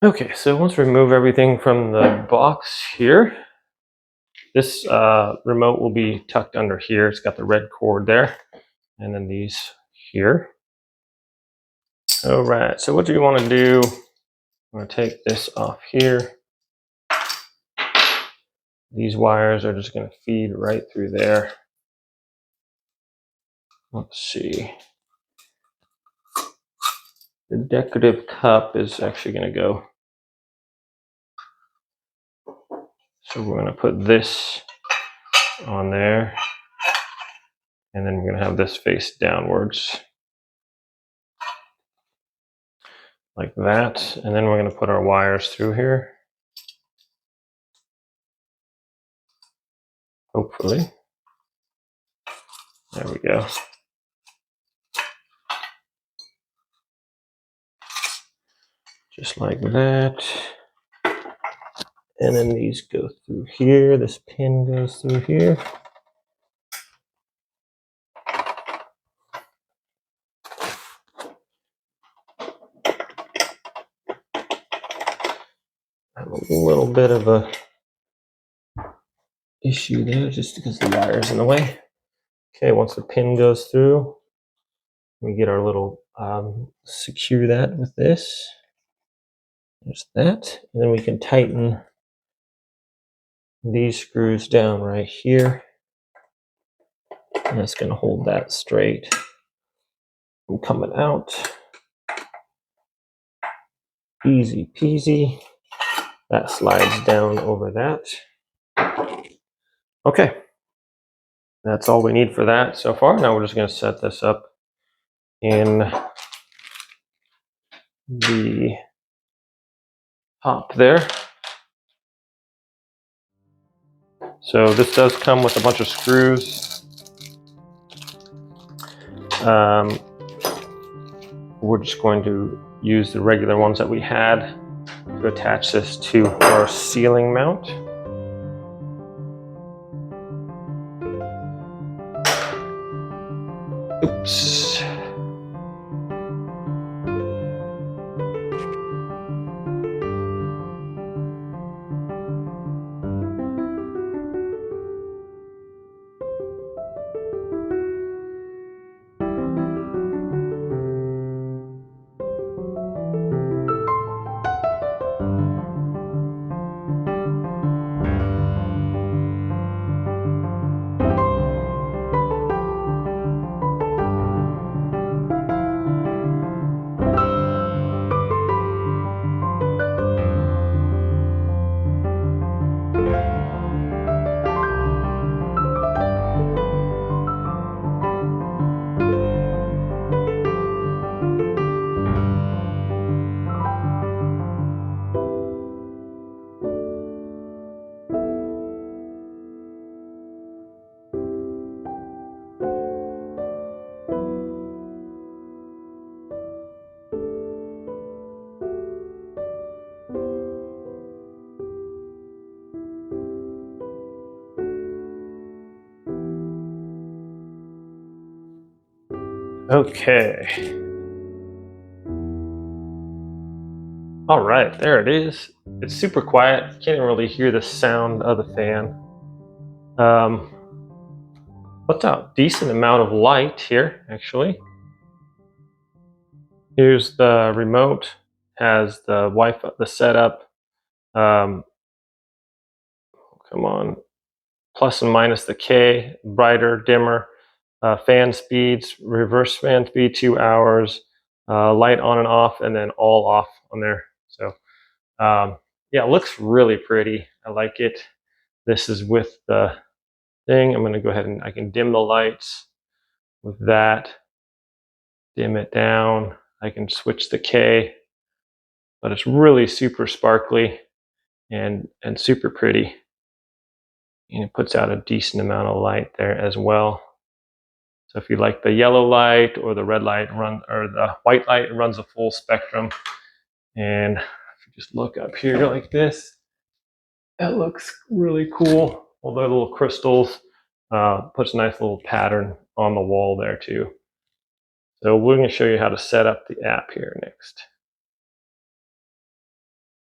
Okay, so once we remove everything from the box here, this remote will be tucked under here. It's got the red cord there, and then these here. All right, so what do you want to do? I'm going to take this off here. These wires are just going to feed right through there. Let's see. The decorative cup is actually going to go. So we're going to put this on there, and then we're going to have this face downwards like that. And then we're going to put our wires through here. Hopefully. There we go. Just like that. And then these go through here. This pin goes through here. I have a little bit of a issue there just because the wire's in the way. Okay, once the pin goes through, we get our little secure that with this. There's that. And then we can tighten these screws down right here. And that's going to hold that straight from coming out. Easy peasy. That slides down over that. Okay. That's all we need for that so far. Now we're just going to set this up in the top there. So this does come with a bunch of screws. We're just going to use the regular ones that we had to attach this to our ceiling mount. Oops. Okay. All right, there it is. It's super quiet. You can't really hear the sound of the fan. Puts out decent amount of light here, actually. Here's the remote. Has the Wi-Fi, the setup. Come on. Plus and minus the K, brighter, dimmer. Fan speeds, reverse fan speed, 2 hours, light on and off, and then all off on there. So yeah, it looks really pretty. I like it. This is with the thing. I'm going to go ahead and I can dim the lights with that. Dim it down. I can switch the K, but it's really super sparkly and super pretty. And it puts out a decent amount of light there as well. So if you like the yellow light or the red light or the white light, it runs a full spectrum. And if you just look up here like this, that looks really cool. All the little crystals puts a nice little pattern on the wall there too. So we're going to show you how to set up the app here next.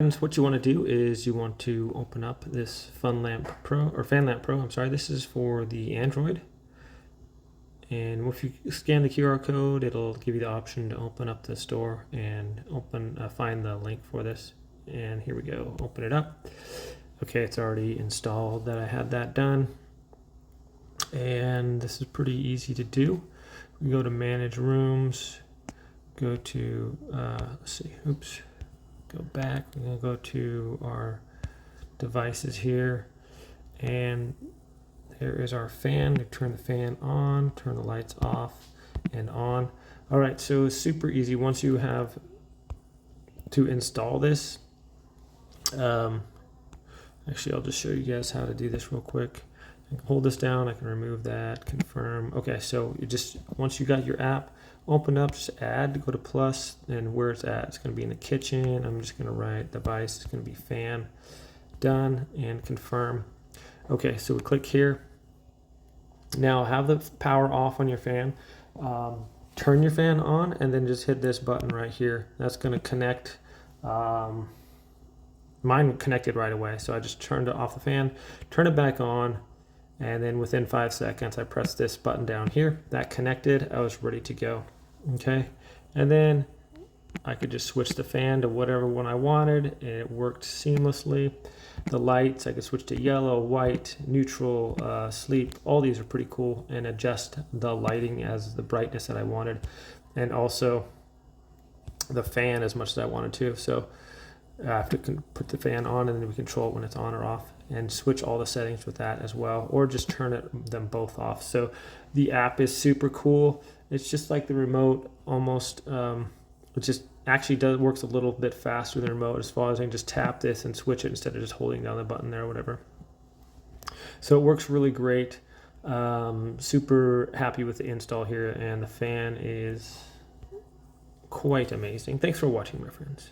What you want to do is you want to open up this Fan Lamp Pro. I'm sorry, this is for the Android. And if you scan the QR code, it'll give you the option to open up the store and find the link for this. And here we go, open it up. Okay, it's already installed that I had that done. And this is pretty easy to do. We go to manage rooms, go to, let's see, oops, go back. We're gonna go to our devices here, and there is our fan. We turn the fan on, turn the lights off and on. All right, so it's super easy. Once you have to install this, actually, I'll just show you guys how to do this real quick. I can hold this down, I can remove that, confirm. Okay, so you just, once you got your app, open up, just add, go to plus, and where it's at, it's gonna be in the kitchen. I'm just gonna write device, it's gonna be fan, done, and confirm. Okay, so we click here. Now have the power off on your fan. Turn your fan on and then just hit this button right here. That's gonna connect. Mine connected right away, so I just turned it off the fan, turn it back on, and then within 5 seconds I pressed this button down here. That connected, I was ready to go. Okay, and then I could just switch the fan to whatever one I wanted, and it worked seamlessly. The lights, I could switch to yellow, white, neutral, sleep. All these are pretty cool, and adjust the lighting as the brightness that I wanted, and also the fan as much as I wanted to. So I have to put the fan on, and then we control it when it's on or off, and switch all the settings with that as well, or just turn them both off. So the app is super cool. It's just like the remote almost. It just actually works a little bit faster than the remote, as far as I can just tap this and switch it instead of just holding down the button there or whatever. So it works really great. Super happy with the install here, and the fan is quite amazing. Thanks for watching, my friends.